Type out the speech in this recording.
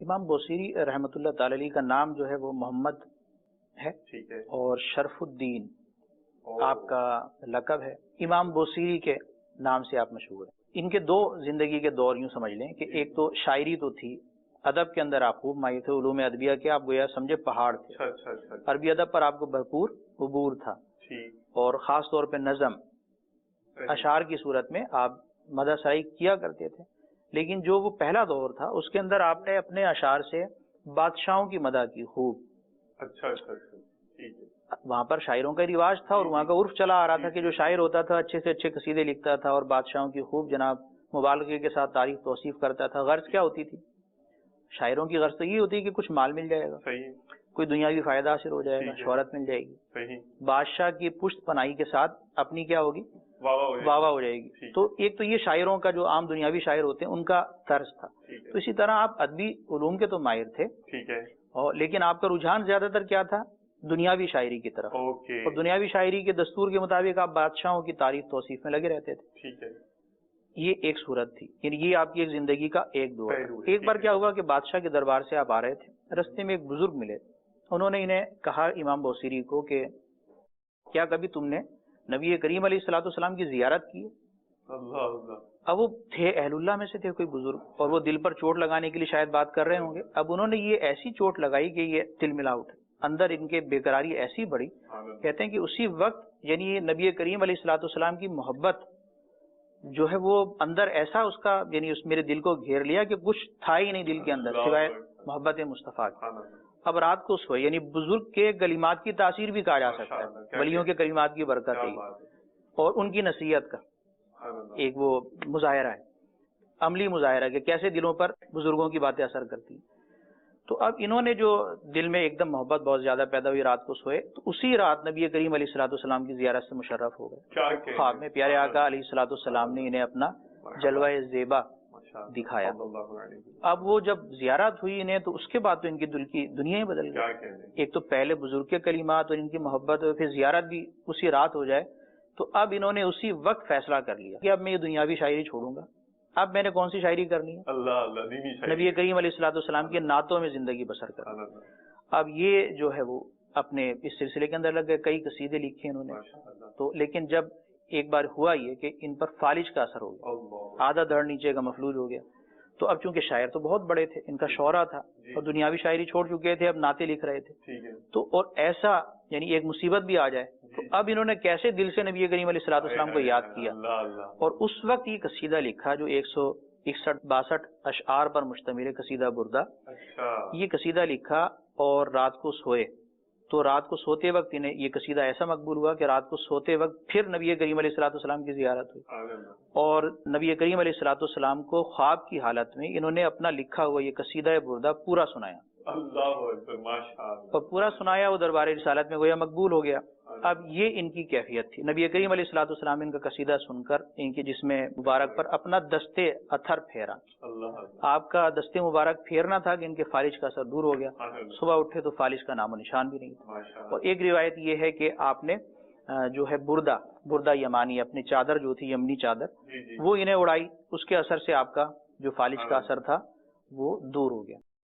امام بوصیری رحمۃ اللہ تعالی علیہ کا نام جو ہے وہ محمد ہے، اور شرف الدین آپ کا لقب ہے۔ امام بوصیری کے نام سے آپ مشہور ہیں۔ ان کے دو زندگی کے دور یوں سمجھ لیں کہ ایک تو شاعری تو تھی، ادب کے اندر آپ خوب ماہر تھے، علوم ادبیہ کے آپ گویا سمجھے پہاڑ تھے۔ عربی ادب پر آپ کو بھرپور عبور تھا، اور خاص طور پہ نظم اشعار کی صورت میں آپ مدح سرائی کیا کرتے تھے۔ لیکن جو وہ پہلا دور تھا اس کے اندر آپ نے اپنے اشعار سے بادشاہوں کی مدح کی خوب۔ وہاں پر شاعروں کا رواج تھا، اور وہاں کا عرف چلا آ رہا تھا کہ جو شاعر ہوتا تھا اچھے سے اچھے قصیدے لکھتا تھا اور بادشاہوں کی خوب جناب مبالغے کے ساتھ تعریف توصیف کرتا تھا۔ غرض کیا ہوتی تھی؟ شاعروں کی غرض تو یہ ہوتی ہے کہ کچھ مال مل جائے گا، کوئی دنیاوی فائدہ حاصل ہو جائے گا، شہرت مل جائے گی، بادشاہ کی پشت پناہی کے ساتھ اپنی کیا ہوگی، واہ واہ ہو جائے گی۔ تو ایک تو یہ شاعروں کا جو عام دنیاوی شاعر ہوتے ہیں ان کا طرز تھا۔ تو اسی طرح آپ ادبی علوم کے تو ماہر تھے، اور لیکن آپ کا رجحان زیادہ تر کیا تھا؟ دنیاوی شاعری کی طرف، اور دنیاوی شاعری کے دستور کے مطابق آپ بادشاہوں کی تعریف توصیف میں لگے رہتے تھے۔ یہ ایک صورت تھی، یعنی یہ آپ کی ایک زندگی کا ایک دور۔ ایک بار کیا ہوا کہ بادشاہ کے دربار سے آپ آ رہے تھے، رستے میں ایک بزرگ ملے، انہوں نے انہیں کہا امام بوصیری کو کہ کیا کبھی تم نے نبی کریم علیہ الصلوۃ والسلام کی زیارت کی؟ اب وہ تھے اہل اللہ میں سے تھے کوئی بزرگ، اور وہ دل پر چوٹ لگانے کے لیے شاید بات کر رہے ہوں گے۔ اب انہوں نے یہ ایسی چوٹ لگائی کہ یہ تل ملا اٹھے، اندر ان کے بے قراری ایسی بڑی، کہتے ہیں کہ اسی وقت یعنی نبی کریم علیہ الصلوۃ والسلام کی محبت جو ہے وہ اندر ایسا اس کا یعنی اس میرے دل کو گھیر لیا کہ کچھ تھا ہی نہیں دل کے اندر سوائے محبت مصطفیٰ کی۔ اب رات کو سوئے، یعنی بزرگ کے کلمات کی تاثیر بھی کہا جا سکتا ہے، ولیوں کے کلمات کی برکت ہے، اور ان کی نصیحت کا ایک وہ مظاہرہ ہے، عملی مظاہرہ کہ کیسے دلوں پر بزرگوں کی باتیں اثر کرتی ہیں۔ تو اب انہوں نے جو دل میں ایک دم محبت بہت زیادہ پیدا ہوئی، رات کو سوئے تو اسی رات نبی کریم علیہ الصلوۃ والسلام کی زیارت سے مشرف ہو گئے۔ خواب میں پیارے آقا علیہ الصلوۃ والسلام نے انہیں اپنا جلوہ زیبا دکھایا۔ اب وہ جب زیارت ہوئی انہیں تو اس کے بعد تو ان کی دل کی دنیا ہی بدل گئی۔ ایک تو پہلے بزرگ کے کلمات اور ان کی محبت، اور پھر زیارت بھی اسی رات ہو جائے، تو اب انہوں نے اسی وقت فیصلہ کر لیا کہ اب میں یہ دنیاوی شاعری چھوڑوں گا، اب میں نے کون سی شاعری کرنی ہے؟ نبی کریم علیہ الصلوۃ والسلام کے نعتوں میں زندگی بسر کرنا۔ اب یہ جو ہے وہ اپنے اس سلسلے کے اندر لگ گئے، کئی قصیدے لکھے انہوں نے۔ تو لیکن جب ایک بار ہوا یہ کہ ان پر فالج کا اثر ہو گیا، آدھا دھڑ نیچے کا مفلوج ہو گیا، تو اب چونکہ شاعر تو بہت بڑے تھے، ان کا شعرا تھا، اور دنیاوی شاعری چھوڑ چکے تھے، اب نعتیں لکھ رہے تھے، تو اور ایسا یعنی ایک مصیبت بھی آ جائے تو اب انہوں نے کیسے دل سے نبی کریم علیہ الصلوۃ والسلام کو یاد کیا، اور اس وقت یہ قصیدہ لکھا جو 161-62 اشعار پر مشتمل ہے، قصیدہ بردہ۔ یہ قصیدہ لکھا اور رات کو سوئے، تو رات کو سوتے وقت انہیں یہ قصیدہ ایسا مقبول ہوا کہ رات کو سوتے وقت پھر نبی کریم علیہ الصلوۃ والسلام کی زیارت ہوئی، اور نبی کریم علیہ الصلوۃ والسلام کو خواب کی حالت میں انہوں نے اپنا لکھا ہوا یہ قصیدہ بردہ پورا سنایا، اور پورا سنایا، وہ دربار رسالت میں گویا مقبول ہو گیا۔ اب یہ ان کی کیفیت تھی، نبی کریم علیہ الصلوۃ والسلام ان کا قصیدہ سن کر ان کے جسم مبارک پر اپنا دستے اتھر پھیرا۔ آپ کا دستے مبارک پھیرنا تھا کہ ان کے فالج کا اثر دور ہو گیا، صبح اٹھے تو فالج کا نام و نشان بھی نہیں تھا۔ اور ایک روایت یہ ہے کہ آپ نے جو ہے بردہ یمانی، اپنی چادر جو تھی یمنی چادر، وہ انہیں اڑائی، اس کے اثر سے آپ کا جو فالج کا اثر تھا وہ دور ہو گیا۔